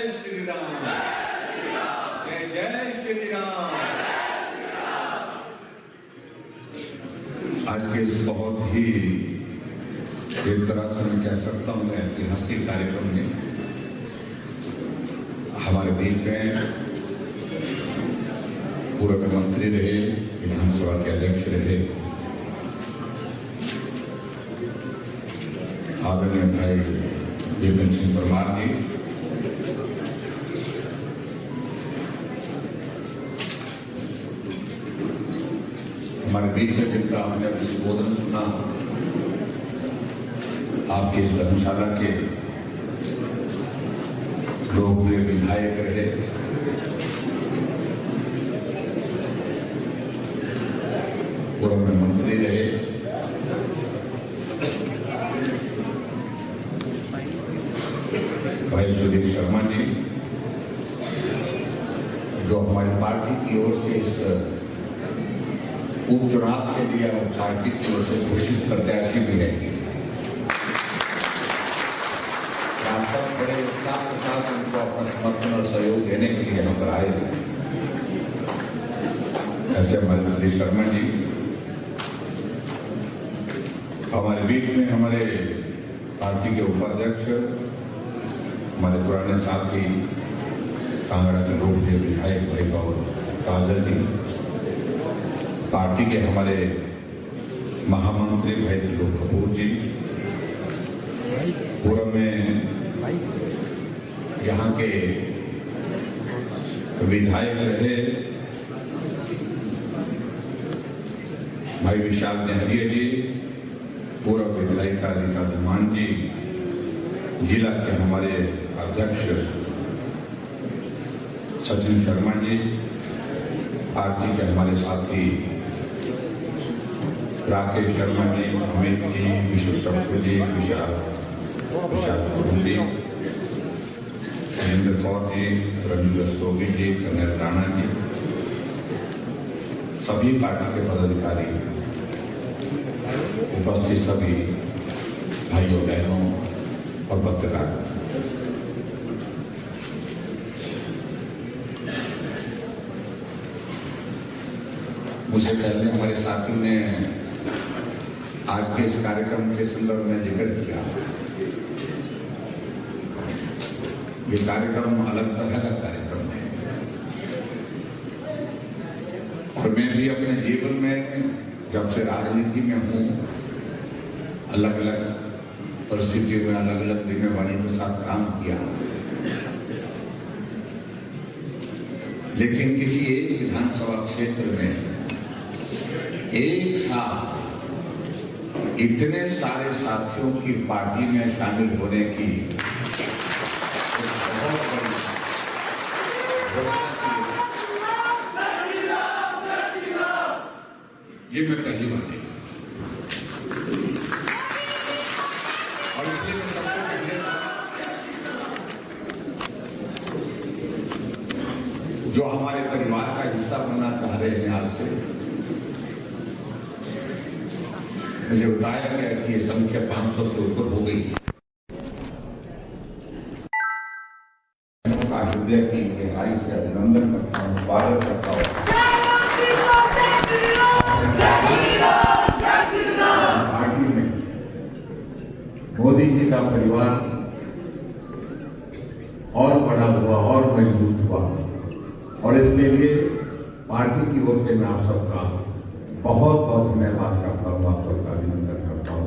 जय श्री राम, जय जय श्री राम। आज के इस बहुत ही एक तरह से मैं कह सकता हूँ ऐतिहासिक कार्यक्रम में हमारे बीच में पूर्व मंत्री रहे, विधानसभा के अध्यक्ष रहे आदरणीय भाई विपिन सिंह परमार जी, हमारे बीच में जिनका हमने अभी संबोधन सुना आपके इस धर्मशाला के लोकप्रिय विधायक रहे, पूर्व मंत्री रहे, भाई सुदीप शर्मा जी, जो हमारी पार्टी की ओर से इस उपचुनाव के लिए और पार्टी की ओर से घोषित प्रत्याशी भी है। बड़े उत्साह के साथ उनको अपना समर्थन और सहयोग देने के लिए हम पर आए। ऐसे हमारे सुदीप शर्मा जी हमारे बीच में, हमारे पार्टी के उपाध्यक्ष, हमारे पुराने साथी कांगड़ा के लोकप्रिय विधायक भाई गौर काजल जी, पार्टी के हमारे महामंत्री भाई त्रिलोक कपूर जी, पूर्व में यहाँ के विधायक रहे भाई विशाल नेहरिया जी, पूर्व विधायिका रीता धीमान जी, जिला के हमारे अध्यक्ष सचिन शर्मा जी, पार्टी के हमारे साथी राकेश शर्मा जी, अमित जी, विश्व चक्र जी, विशाल जी, महेंद्र कौर जी, रंजू रस्तोगी जी, कन्हैया राणा जी, सभी पार्टी के पदाधिकारी, उपस्थित सभी भाइयों बहनों और पत्रकार, मुझसे पहले हमारे साथियों ने आज के इस कार्यक्रम के संदर्भ में जिक्र किया। ये कार्यक्रम अलग तरह का कार्यक्रम है और मैं भी अपने जीवन में जब से राजनीति में हूँ, अलग अलग परिस्थितियों में अलग अलग जिम्मेवारियों के साथ काम किया, लेकिन किसी एक विधानसभा क्षेत्र में एक साथ इतने सारे साथियों की पार्टी में शामिल होने की ये मैं पहली बार देखा और इसलिए मैं सबको जो हमारे परिवार का हिस्सा बनना चाह रहे हैं, आज से मुझे बताया गया कि ये संख्या 500 से ऊपर हो गई। हृदय की गहराई से अभिनंदन करता हूँ, स्वागत करता हूँ। पार्टी में मोदी जी का परिवार और बड़ा हुआ और मजबूत हुआ और इसके लिए पार्टी की ओर से मैं आप सबका बहुत बहुत धन्यवाद करता हूँ, आप सबका अभिनंदन करता हूँ।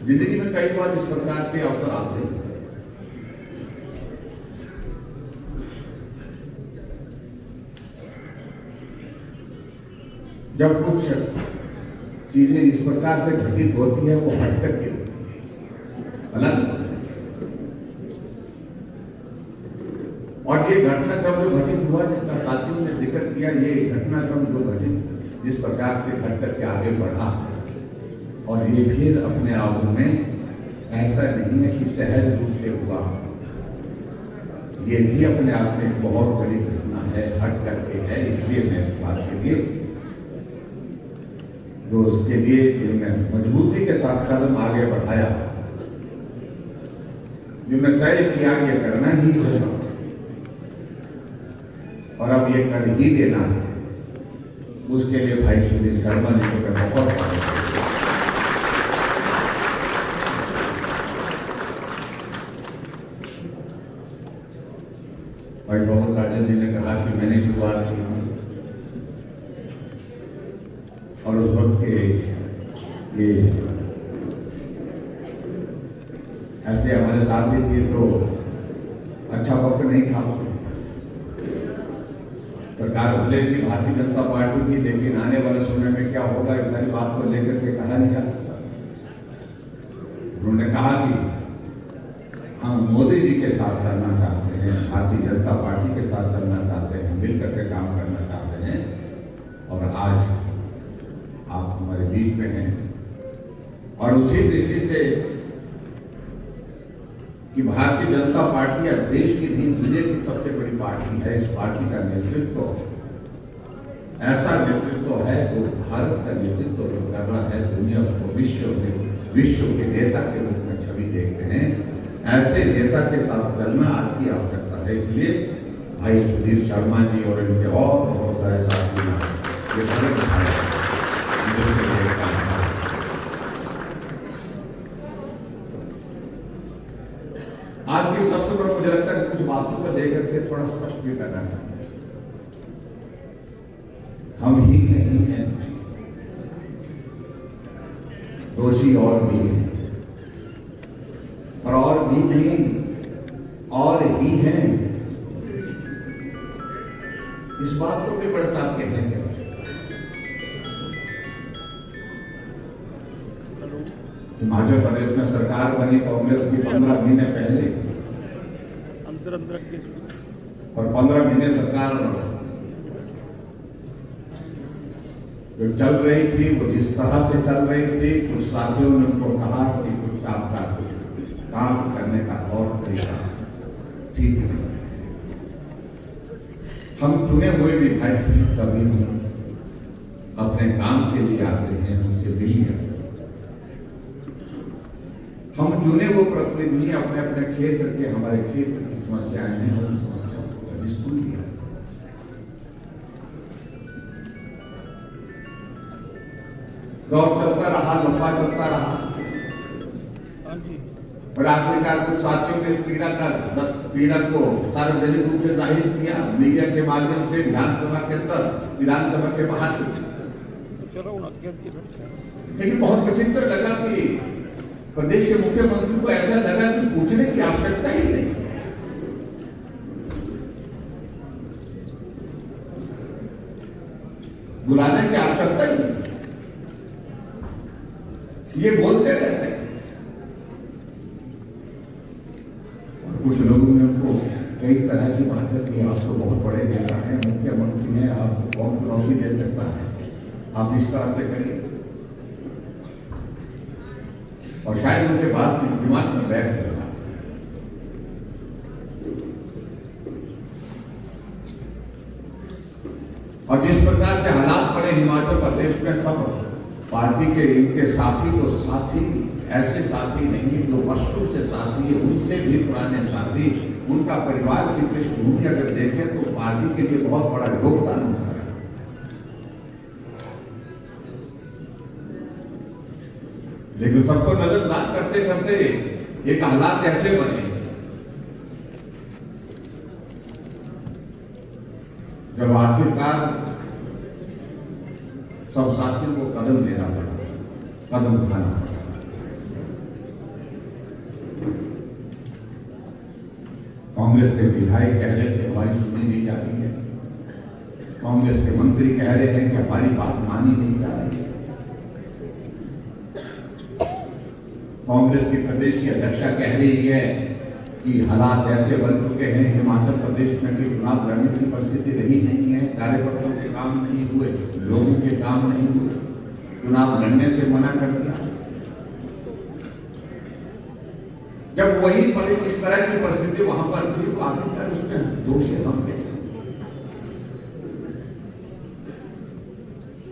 जिंदगी में कई बार इस प्रकार के अवसर आते हैं, जब कुछ चीजें इस प्रकार से घटित होती है, वो हट करके अलग, और ये घटनाक्रम जो घटित हुआ जिसका साथियों ने जिक्र किया, ये घटनाक्रम जो घटित जिस प्रकार से घट करके आगे बढ़ा, और ये फिर अपने आप में ऐसा नहीं है कि सहज रूप से हुआ, ये भी अपने आप में बहुत बड़ी घटना है, हट करके है। इसलिए मैं बात के लिए जो उसके लिए मैं मजबूती के साथ कदम आगे बढ़ाया, जिन्होंने तय किया ये करना ही होगा और अब ये कर ही देना है, उसके लिए भाई सुधीर शर्मा जी को मैं बहुत भाई बहुत राजन जी ने कहा कि मैंने शुरुआत की और उस वक्त के ये ऐसे हमारे साथ भी थे तो अच्छा वक्त नहीं था। सरकार बदले की भारतीय जनता पार्टी की, लेकिन आने वाले समय में क्या होगा इस सारी बात को लेकर के कहा नहीं जा सकता। उन्होंने कहा कि हम मोदी जी के साथ चलना चाहते हैं, भारतीय जनता पार्टी के साथ चलना चाहते हैं, मिलकर के काम करना चाहते हैं और आज आप हमारे बीच में हैं। और उसी दृष्टि से कि भारतीय जनता पार्टी अब देश की नहीं दुनिया की सबसे बड़ी पार्टी है, इस पार्टी का नेतृत्व ऐसा नेतृत्व है जो भारत का नेतृत्व कर रहा है, दुनिया को विश्व के नेता के रूप में छवि देखते हैं। ऐसे नेता के साथ चलना आज की आवश्यकता है। इसलिए भाई सुधीर शर्मा जी और इनके और बहुत सारे साथी ये कदम उठाए। आज की सबसे बड़ा मुझे लगता है कुछ बातों को लेकर के थोड़ा स्पष्ट भी करना चाहिए। हम ही नहीं हैं, दोषी और भी हैं, और भी नहीं और ही हैं। इस बात को भी बड़े साथ कहने की आवश्यकता है। हिमाचल प्रदेश में सरकार बनी कांग्रेस की 15 महीने पहले और 15 महीने सरकार जो चल रही थी वो जिस तरह से चल रही थी, कुछ साथियों ने उनको कहा कि कुछ आपका काम करने का और तरीका ठीक नहीं। हम चुने हुए विधायक कभी अपने काम के लिए आते हैं, उनसे मिलिए। हम चुने हुए प्रतिनिधि अपने अपने क्षेत्र के, हमारे क्षेत्र की समस्याएं हैं, उन समस्याओं को कभी सुन लिया। दौर चलता रहा, लंबा चलता रहा और आखिरकार कुछ साथियों ने इस पीड़ा को सार्वजनिक रूप से जाहिर किया, मीडिया के माध्यम से, विधानसभा के अंदर, विधानसभा के बाहर। लेकिन बहुत विचित्र लगा कि प्रदेश के मुख्यमंत्री को ऐसा लगा कि पूछने की आवश्यकता ही नहीं, बुलाने की आवश्यकता ही नहीं, ये बोलते रहते हैं। और कुछ लोगों ने उनको कई तरह की बातें की, आप तो बहुत बड़े नेता हैं, मुख्यमंत्री हैं, आपको कौन चुनौती दे सकता है, आप इस तरह से करिए। और शायद उनके बाद दिमाग में बैठ गया। और जिस प्रकार से हालात पड़े हिमाचल प्रदेश में, सब पार्टी के इनके साथी तो साथी, ऐसे साथी नहीं जो वर्षों से साथी है, उनसे भी पुराने साथी, उनका परिवार की पृष्ठभूमि अगर देखें तो पार्टी के लिए बहुत बड़ा योगदान होता है। लेकिन सबको नजरअंदाज करते करते एक हालात ऐसे बने जब आखिरकार सब साथियों को कदम लेना पड़ा, कदम उठाना पड़ा। कांग्रेस के विधायक कह रहे थे हमारी सुनी नहीं जा रही है, कांग्रेस के मंत्री कह रहे हैं कि हमारी बात मानी नहीं जा रही है, कांग्रेस की प्रदेश की अध्यक्षा कह रही है कि हालात ऐसे बन चुके हैं हिमाचल प्रदेश में कि चुनाव लड़ने की परिस्थिति रही नहीं है, कार्यकर्ताओं के काम नहीं हुए, लोगों के काम नहीं हुए, चुनाव लड़ने से मना कर दिया। जब वही इस तरह की परिस्थिति वहां पर थी तो आखिरकार उसमें दोषी हम कैसे?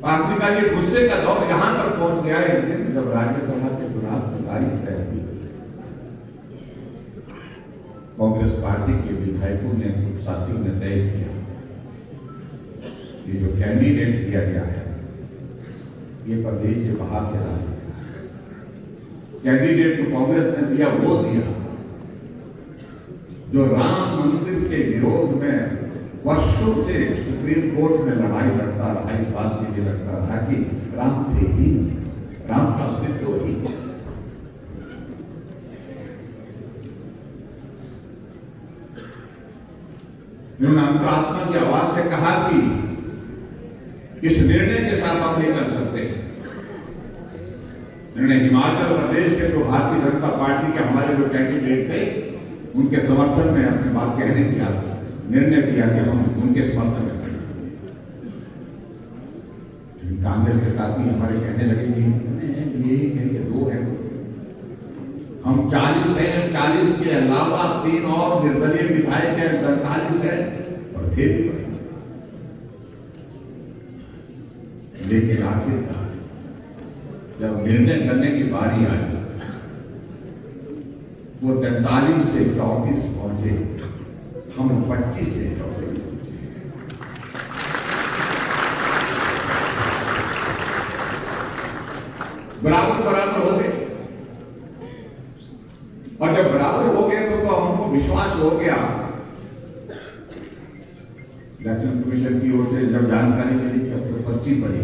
आखिरकार ये गुस्से का दौर यहां पर पहुंच गया है एक दिन जब राज्यसभा के चुनाव की तारीख तय हुई, कांग्रेस पार्टी के विधायकों ने, कुछ साथियों ने तय किया कि जो कैंडिडेट किया गया है ये प्रदेश से बाहर से रहा। कैंडिडेट तो कांग्रेस ने दिया, वो दिया जो राम मंदिर के विरोध में वर्षों से सुप्रीम कोर्ट में लड़ाई लड़ता रहा, इस बात के लिए लड़ता रहा कि राम थे ही, राम का अस्तित्व ही। उन्होंने अंतरात्मा की आवाज से कहा कि इस निर्णय के साथ हम नहीं चल सकते। उन्होंने हिमाचल प्रदेश के जो भारतीय जनता पार्टी के हमारे जो कैंडिडेट थे उनके समर्थन में अपनी बात कहने की निर्णय किया कि हम उनके समर्थन में खड़े। कांग्रेस के साथी हमारे कहने लगे कि ये इनके दो हैं, हम 40 हैं, 40 के अलावा 3 और निर्दलीय विधायक हैं, 45 हैं और थे भी। लेकिन आखिरकार जब निर्णय करने की बारी आई वो 43 से 34 पहुंचे, हम 25 से 34 पहुंचे। बराबर बराबर हो गए, और जब बराबर हो गए तो हमको विश्वास हो गया। इलेक्शन कमीशन की ओर से जब जानकारी मिली कि अब तो पर्ची पड़ी,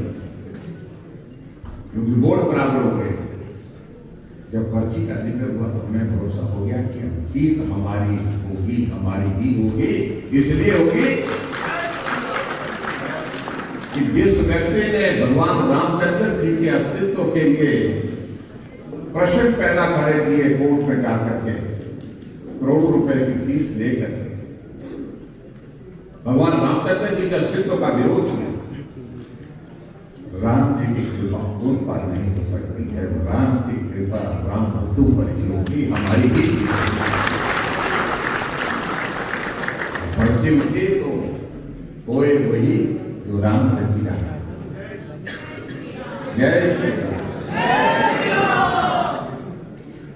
क्योंकि वोट बराबर हो गए। जब पर्ची का जिक्र हुआ तो हमें भरोसा हो गया कि जीत हमारी होगी, हमारी ही होगी। इसलिए होगी कि जिस व्यक्ति ने भगवान रामचंद्र जी के अस्तित्व के लिए प्रश्न पैदा खड़े किए कोर्ट में जाकर के, करोड़ों रुपए की फीस लेकर के भगवान रामचंद्र जी के अस्तित्व का विरोध किया, राम जी की कृपा उन पर नहीं हो सकती है। राम की कृपा राम भक्तों पर ही होगी, हमारी ही। पश्चिम के तो कोई वही जो राम रची रहा है। जय श्री राम।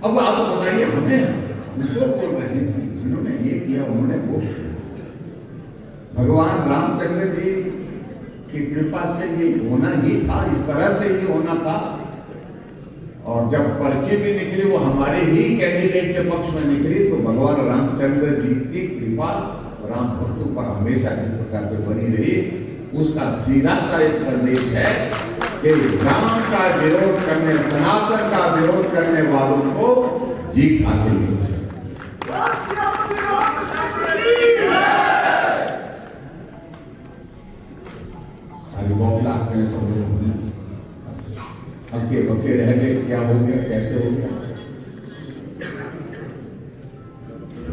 अब आप बताइए, हमें हमको बोल रहे हैं कि जिन्होंने ये किया उन्होंने वो किया। भगवान रामचंद्र जी की कृपा से ये होना ही था, इस तरह से ही होना था। और जब पर्ची भी निकली वो हमारे ही कैंडिडेट के पक्ष में निकली, तो भगवान रामचंद्र जी की कृपा राम भक्तों पर हमेशा इस प्रकार से बनी रही। उसका सीधा सा एक संदेश है कि राम का विरोध करने, सनातन का विरोध करने वालों को जीत हासिल नहीं हो सकती। हल्के बक्के रह गए, क्या हो गया, कैसे हो गया।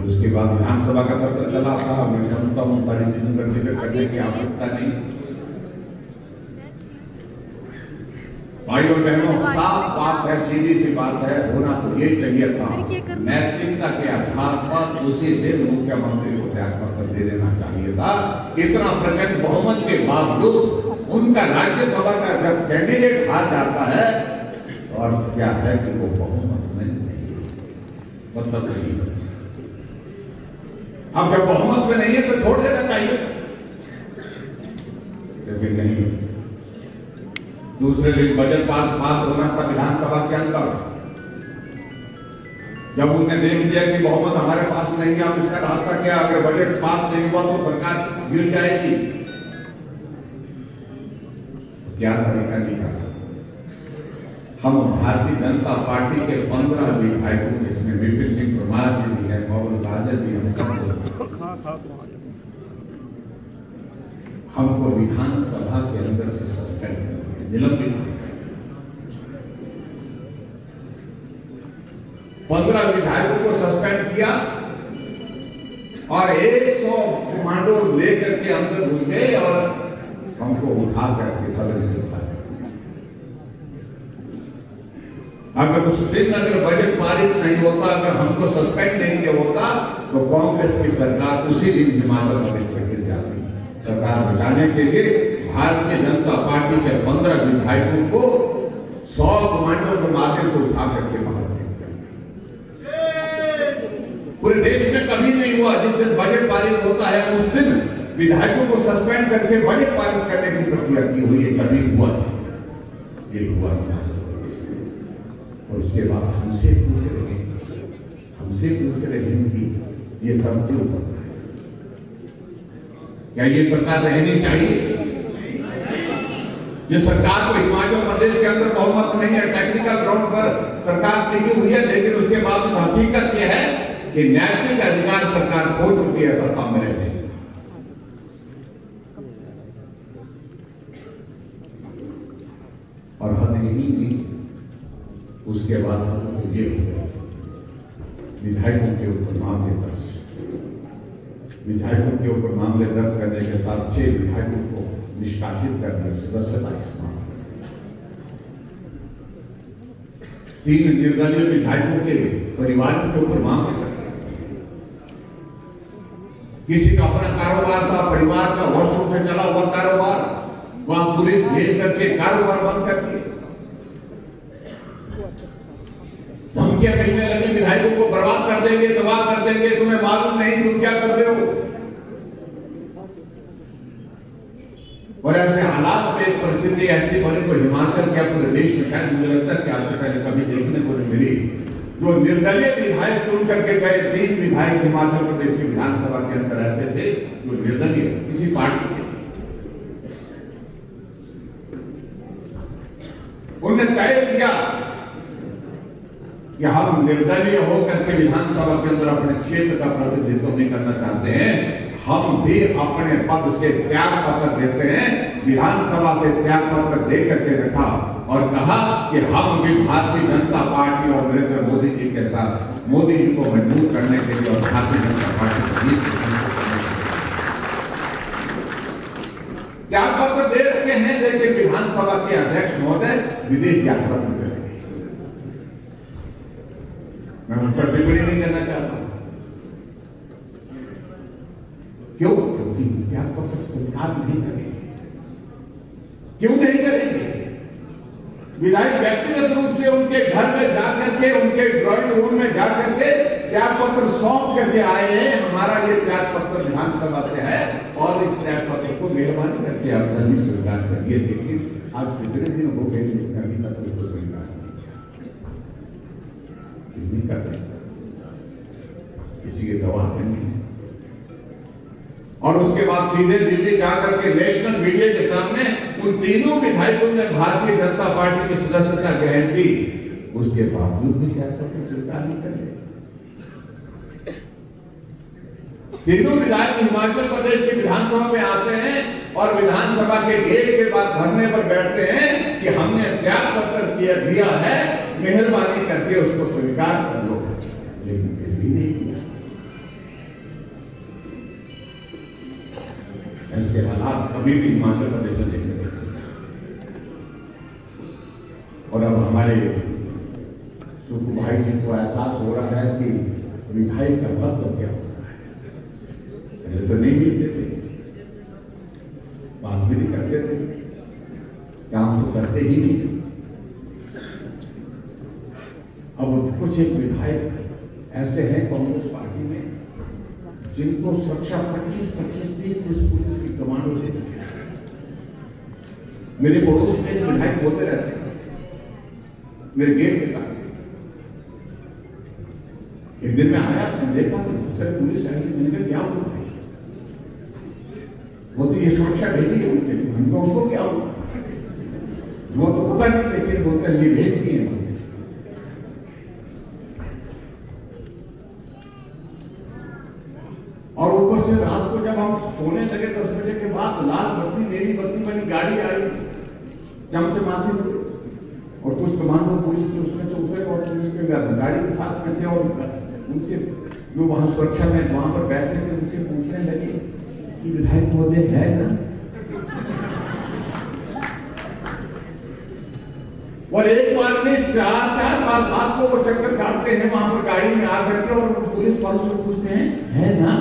उसके बाद विधानसभा का सत्र चला था। मैं समझता हूँ सारी चीजों का जिक्र करने की आवश्यकता नहीं। भाई और बहनों, साफ बात है, सीधी सी बात है, होना तो ये चाहिए था। नैतिकता के आधार पर उसी दिन मुख्यमंत्री को त्यागपत्र दे देना चाहिए था। इतना प्रचंड बहुमत के बावजूद उनका राज्यसभा का जब कैंडिडेट हार जाता है, और क्या है कि वो बहुमत में नहीं, मतलब नहीं। अब जब बहुमत में नहीं है तो छोड़ देना चाहिए, लेकिन नहीं। दूसरे दिन बजट पास होना था विधानसभा के अंदर। जब उनने देख लिया कि बहुमत हमारे पास नहीं है, अब इसका रास्ता क्या, अगर बजट पास नहीं हुआ तो सरकार गिर जाएगी। क्या तरीका निकाला? हम भारतीय जनता पार्टी के 15 विधायकों, जिसमें विपिन सिंह परमार जी भी है, पवन काजल जी, हमको विधानसभा के अंदर से सस्पेंड कर दिया, निलंबित। 15 विधायकों को सस्पेंड किया और 100 कमांडो लेकर के अंदर घुस गए और हमको उठा करके सदन से उठाया। अगर उस दिन अगर बजट पारित नहीं होता, अगर हमको सस्पेंड नहीं किया होता, तो कांग्रेस की सरकार उसी दिन हिमाचल प्रदेश में गिर जाती। सरकार बचाने के लिए भारतीय जनता पार्टी के 15 विधायकों को 100 कमांडो के माध्यम से उठा करके बाहर पूरे देश में कभी नहीं हुआ। जिस दिन बजट पारित होता है उस दिन विधायकों को सस्पेंड करके बजट पारित करने की प्रक्रिया की हुई है, कभी हुआ ये हुआ और उसके बाद हमसे पूछ रहे हैं कि ये सब क्यों कर रहा है? क्या ये सरकार रहनी चाहिए? जिस सरकार को हिमाचल प्रदेश के अंदर बहुमत नहीं है, टेक्निकल ग्राउंड पर सरकार टिकी हुई है, लेकिन उसके बाद हकीकत यह है कि नैतिक अधिकार सरकार खो चुकी है सत्ता में रहने। और हद यही नहीं, उसके बाद ये हो गया विधायकों के ऊपर मामले दर्ज, विधायकों के ऊपर मामले दर्ज करने के साथ 6 विधायकों को निष्कासित करने सदस्यता इस्तेमाल, 3 निर्दलीय विधायकों के परिवारों के ऊपर मामले, किसी का अपना कारोबार था, परिवार का वर्षों से चला हुआ कारोबार, वहां पुलिस भेज करके कारोबार बंद कर दिए, धमकियां मिलने लगी विधायकों को बर्बाद कर देंगे, तबाह कर देंगे, तुम्हें मालूम नहीं तुम क्या कर रहे हो। और ऐसे हालात में एक परिस्थिति ऐसी बनी तो हिमाचल क्या पूरे देश में शायद मुझे लगता है कि आज से पहले कभी देखने को नहीं मिली, जो निर्दलीय विधायक चुन करके गए। 3 विधायक हिमाचल प्रदेश की विधानसभा के अंदर ऐसे थे जो निर्दलीय किसी पार्टी से, उन्होंने तय किया कि हम निर्दलीय होकर के विधानसभा के अंदर अपने क्षेत्र का प्रतिनिधित्व नहीं करना चाहते हैं, हम भी अपने पद से त्याग पत्र देते हैं। विधानसभा से त्याग पत्र दे करके रखा और कहा कि हम भी भारतीय जनता पार्टी और नरेंद्र मोदी जी के साथ मोदी जी को मजबूत करने के लिए और भारतीय जनता पार्टी को त्याग पत्र दे रखे हैं, लेकिन विधानसभा के अध्यक्ष महोदय विदेश यात्रा में करेंगे। मैं उन पर टिप्पणी नहीं करना चाहता। क्यों? क्योंकि त्याग पत्र स्वीकार नहीं करेंगे। क्यों नहीं करेंगे? विधायक व्यक्तिगत रूप से उनके घर में जाकर के, उनके ड्राइंग रूम में जाकर के त्याग पत्र सौंप करके आए हैं, हमारा ये त्याग पत्र विधानसभा से है और इस त्याग पत्र को मेहरबानी करके आप जल्दी स्वीकार करिए। देखिए आज कितने दिन हो गए अभी तक उसको स्वीकार नहीं कर रहे, किसी के गवाह नहीं है। और उसके बाद सीधे दिल्ली जाकर के नेशनल मीडिया के सामने उन तीनों विधायकों ने भारतीय जनता पार्टी की सदस्यता ग्रहण की, उसके बावजूद भी क्या करके स्वीकार नहीं कर रहे। तीनों विधायक हिमाचल प्रदेश की विधानसभा में आते हैं और विधानसभा के गेट के बाद धरने पर बैठते हैं कि हमने त्याग पत्र दिया है, मेहरबानी करके उसको स्वीकार कर लो, लेकिन फिर भी नहीं किया। ऐसे हालात कभी भी हिमाचल प्रदेश में देखने को। और अब हमारे सुखू भाई जी को एहसास हो रहा है कि विधायक का पद तो क्या होता है। पहले तो नहीं मिलते थे, बात भी नहीं करते थे, काम तो करते ही नहीं। अब कुछ एक विधायक ऐसे हैं कांग्रेस पार्टी में जिनको सुरक्षा 25, 30 पुलिस की कमांडो देती है। मेरे पड़ोस में विधायक बोलते रहते हैं मेरे गेट के साथ। एक दिन में आया, देखा तो सर पुलिस आई, मैंने क्या हुआ? वो तो ये सुरक्षा भेजी है उनके लिए, उनको क्या हुआ वो तो पता नहीं, लेकिन बोलते ये भेज दिए। और ऊपर से रात को जब हम सोने लगे 10 बजे के बाद लाल बत्ती नीली बत्ती वाली गाड़ी आई चमचमाती हुई और कुछ कमांडो पुलिस के उसमें से उतरे और पुलिस के गाड़ी के साथ में थे और उनसे जो वहां सुरक्षा में वहां पर बैठे थे उनसे पूछने लगे कि विधायक महोदय है ना? और एक बार में 4 बार रात को वो चक्कर काटते हैं वहां पर गाड़ी में आकर के और पुलिस वालों से पूछते हैं है ना?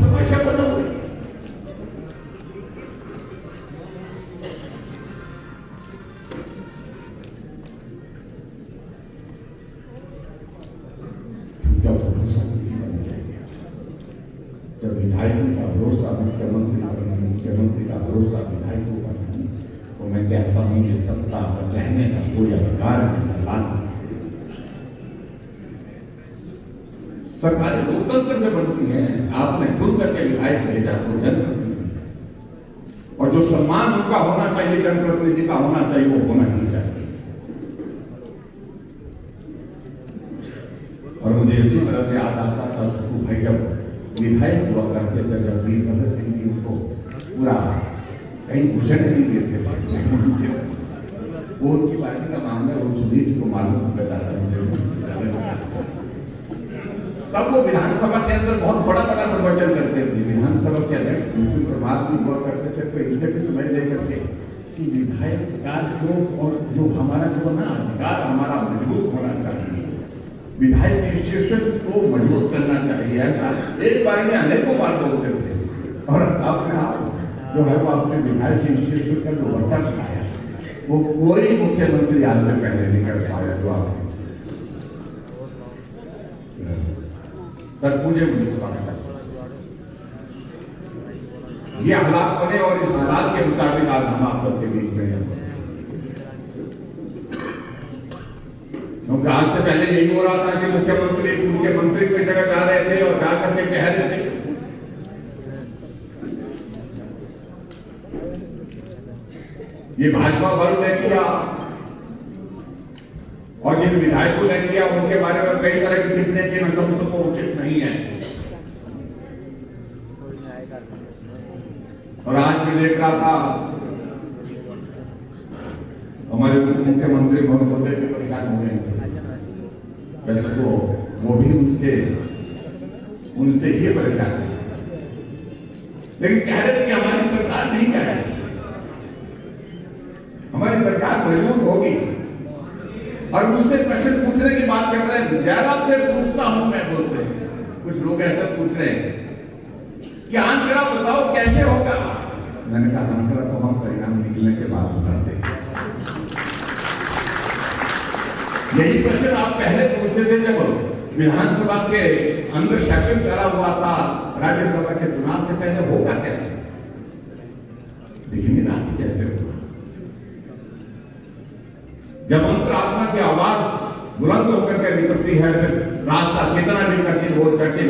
भाषा बदल गई। क्या भरोसा किसी का नहीं रह गया। जब विधायकों का भरोसा मुख्यमंत्री पर नहीं, मुख्यमंत्री का भरोसा विधायकों पर नहीं, तो मैं कहता हूं कि सत्ता पर रहने का कोई अधिकार नहीं। सरकारें लोकतंत्र से बनती हैं। आपने चुन करके विधायक भेजा तो जनप्रतिनिधि, और जो सम्मान उनका होना चाहिए, जनप्रतिनिधि का होना चाहिए, वो होना ही चाहिए। और मुझे अच्छी तरह से याद आता था सुखू भाई जब विधायक हुआ करते थे, जब वीरभद्र सिंह जी उनको पूरा कहीं घुसने नहीं देते थे। वो उनकी पार्टी का मामला वो सुधीर को मालूम बताता मुझे। तब वो विधानसभा के अंदर बहुत बड़ा बड़ा प्रवचन करते थे। विधानसभा के अध्यक्ष प्रभात भी हुआ करते थे, तो इनसे भी समझ लेकर के कि विधायक का जो हमारा जो ना अधिकार हमारा मजबूत होना चाहिए, विधायक इंस्टीट्यूशन को मजबूत करना चाहिए। ऐसा एक बार में अनेकों बार बोलते थे। और अपने आप जो है वो अपने विधायक इंस्टीट्यूशन का जो वर्ता दिखाया, वो कोई मुख्यमंत्री आज से पहले नहीं कर पाया। जो आपने सच मुझे स्वागत है। ये हालात बने और इस हालात के मुताबिक आज हम आप सबके बीच में हैं। क्योंकि आज से पहले यही हो रहा था कि मुख्यमंत्री उनके मंत्री की जगह जा रहे थे और जाकर के कह रहे थे ये भाजपा वर्ग ने किया, और जिन विधायकों ने किया उनके बारे में कई तरह की टिप्पणी की, मैं समझता हूं उचित नहीं है। और आज भी देख रहा था हमारे उप मुख्यमंत्री महोदय भी परेशान हो रहे थे। वैसे तो वो भी उनसे ही परेशान है, लेकिन कह रहे थे कि हमारी सरकार नहीं कह रही, हमारी सरकार मजबूत होगी। और मुझसे प्रश्न पूछने की बात कर रहे हैं। जयराम से पूछता हूं मैं, बोलते हैं कुछ लोग ऐसा पूछ रहे हैं कि आंकड़ा बताओ कैसे होगा। मैंने कहा आंकड़ा तो हम परिणाम निकलने के बाद बताते हैं। यही प्रश्न आप पहले पूछते थे जब विधानसभा के अंदर सेशन चला हुआ था, राज्यसभा के चुनाव से पहले होगा कैसे, लेकिन रात कैसे होगा। जब अंतरात्मा की आवाज बुलंद होकर के निकलती है, फिर रास्ता कितना भी कठिन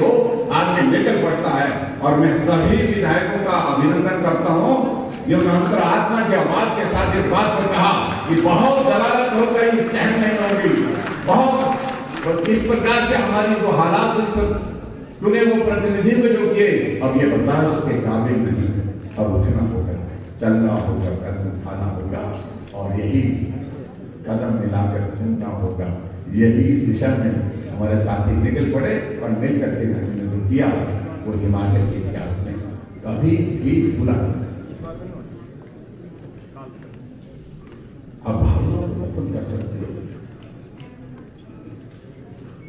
हो आदमी निकल पड़ता है। और मैं सभी विधायकों का अभिनंदन करता हूं जिन्होंने अंतरात्मा की आवाज के साथ इस बात को कहा कि बहुत जलालत हो गई, सहन नहीं होगी, बहुत इस प्रकार से हमारी जो हालात चुने वो प्रतिनिधित्व जो किए, अब ये बर्दाश्त के काबिल नहीं। अब उठना होगा, चलना होगा, कदम उठाना होगा, और यही कदम मिलाकर चलना होगा। यही इस दिशा में हमारे साथी निकल पड़े और मिलकर के हमने जो किया वो हिमाचल के इतिहास में कभी भी भूला नहीं। अब भावना खत्म कर सकते हो,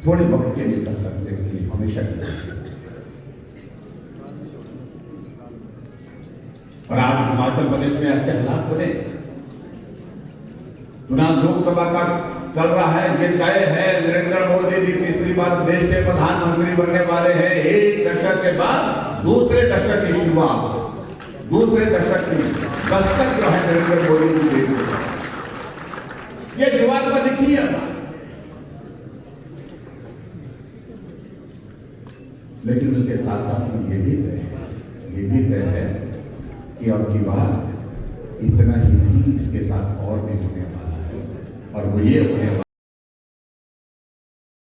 थोड़े वक्त के लिए कर सकते हैं, हमेशा के लिए। और आज हिमाचल प्रदेश में ऐसे हालात बने, चुनाव लोकसभा का चल रहा है, ये तय है नरेंद्र मोदी जी तीसरी बार देश के प्रधानमंत्री बनने वाले हैं। एक दशक के बाद दूसरे दशक की शुरुआत, दूसरे दशक की दस्तक जो है नरेंद्र मोदी जी दे दी। ये दीवार पर लिखी है, लेकिन उसके साथ साथ ये भी तय है कि अब की बार इतना ही नहीं, इसके साथ और भी होने वाला है, और वो ये होने वाला